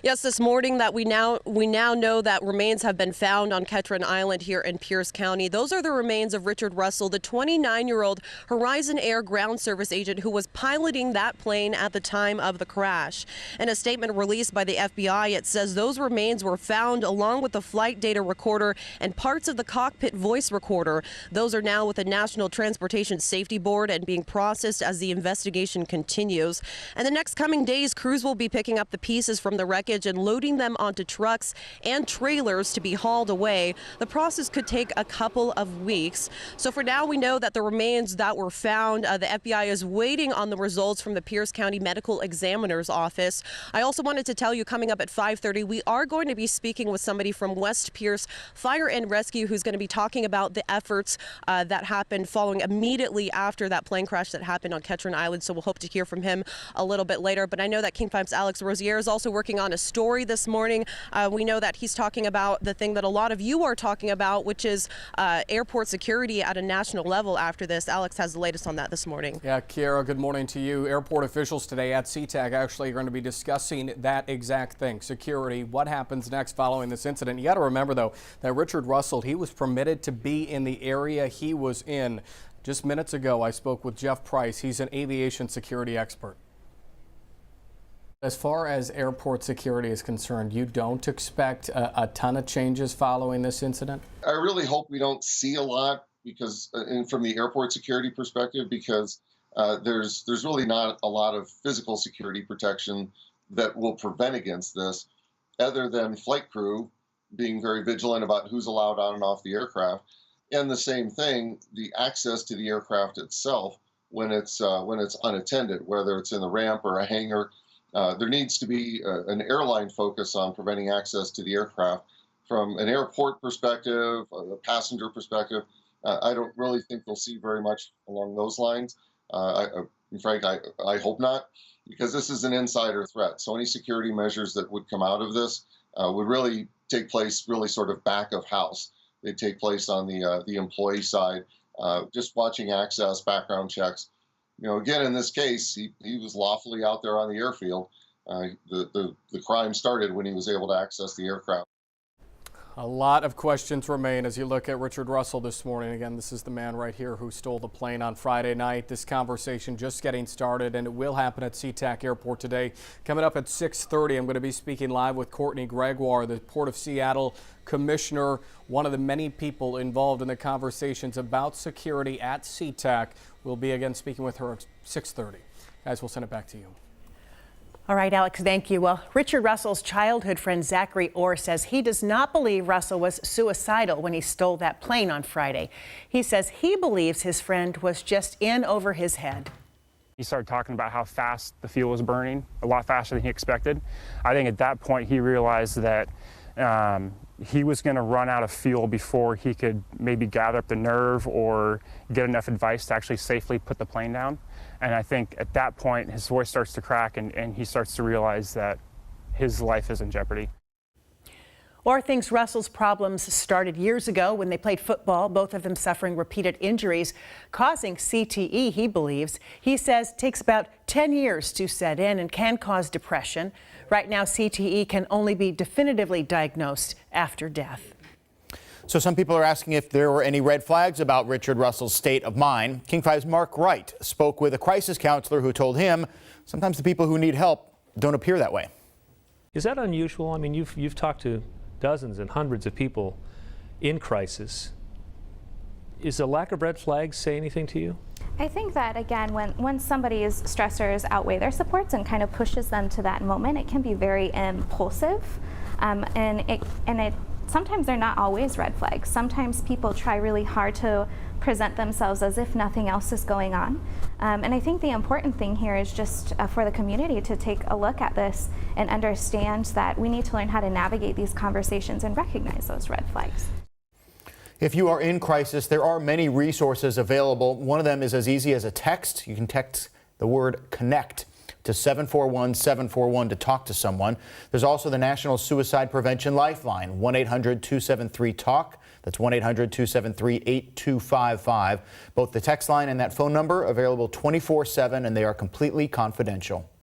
Yes, this morning that we now know that remains have been found on Ketron Island here in Pierce County. Those are the remains of Richard Russell, the 29-year-old Horizon Air ground service agent who was piloting that plane at the time of the crash. In a statement released by the FBI, it says those remains were found along with the flight data recorder and parts of the cockpit voice recorder. Those are now with the National Transportation Safety Board and being processed as the investigation continues. And the next coming days, crews will be picking up the pieces from the wreckage and loading them onto trucks and trailers to be hauled away. The process could take a couple of weeks. So for now, we know that the remains that were found, the FBI is waiting on the results from the Pierce County Medical Examiner's Office. I also wanted to tell you, coming up at 5:30, we are going to be speaking with somebody from West Pierce Fire and Rescue who's going to be talking about the efforts that happened following immediately after that plane crash that happened on Ketron Island. So we'll hope to hear from him a little bit later. But I know that King 5's Alex Rosier is also working on a story this morning. We know that he's talking about the thing that a lot of you are talking about, which is airport security at a national level after this. Alex has the latest on that this morning. Yeah, Kiara, good morning to you. Airport officials today at Sea-Tac actually are going to be discussing that exact thing, security, what happens next following this incident. You got to remember, though, that Richard Russell, he was permitted to be in the area he was in. Just minutes ago, I spoke with Jeff Price. He's an aviation security expert. As far as airport security is concerned, you don't expect a ton of changes following this incident? I really hope we don't see a lot because, and from the airport security perspective, because there's really not a lot of physical security protection that will prevent against this, other than flight crew being very vigilant about who's allowed on and off the aircraft. And the same thing, the access to the aircraft itself when it's unattended, whether it's in the ramp or a hangar. There needs to be an airline focus on preventing access to the aircraft. From an airport perspective, a passenger perspective, I don't really think they'll see very much along those lines. Frank, I hope not, because this is an insider threat. So any security measures that would come out of this would really take place really sort of back of house. They take place on the employee side, just watching access, background checks. You know, again, in this case, he was lawfully out there on the airfield. The crime started when he was able to access the aircraft. A lot of questions remain as you look at Richard Russell this morning. Again, this is the man right here who stole the plane on Friday night. This conversation just getting started, and it will happen at Sea-Tac Airport today. Coming up at 6:30, I'm going to be speaking live with Courtney Gregoire, the Port of Seattle Commissioner, one of the many people involved in the conversations about security at Sea-Tac. We'll be again speaking with her at 6:30. Guys, we'll send it back to you. All right, Alex, thank you. Well, Richard Russell's childhood friend Zachary Orr says he does not believe Russell was suicidal when he stole that plane on Friday. He says he believes his friend was just in over his head. He started talking about how fast the fuel was burning, a lot faster than he expected. I think at that point he realized that he was going to run out of fuel before he could maybe gather up the nerve or get enough advice to actually safely put the plane down. And I think at that point his voice starts to crack and he starts to realize that his life is in jeopardy. Orr thinks Russell's problems started years ago when they played football, both of them suffering repeated injuries, causing CTE, he believes. He says it takes about 10 years to set in and can cause depression. Right now, CTE can only be definitively diagnosed after death. So some people are asking if there were any red flags about Richard Russell's state of mind. King 5's Mark Wright spoke with a crisis counselor who told him sometimes the people who need help don't appear that way. Is that unusual? I mean, you've talked to dozens and hundreds of people in crisis. Is the lack of red flags say anything to you? I think that, again, when somebody's stressors outweigh their supports and kind of pushes them to that moment, it can be very impulsive. Sometimes they're not always red flags. Sometimes people try really hard to present themselves as if nothing else is going on. And I think the important thing here is just for the community to take a look at this and understand that we need to learn how to navigate these conversations and recognize those red flags. If you are in crisis, there are many resources available. One of them is as easy as a text. You can text the word CONNECT to 741-741 to talk to someone. There's also the National Suicide Prevention Lifeline, 1-800-273-TALK. That's 1-800-273-8255. Both the text line and that phone number available 24/7, and they are completely confidential.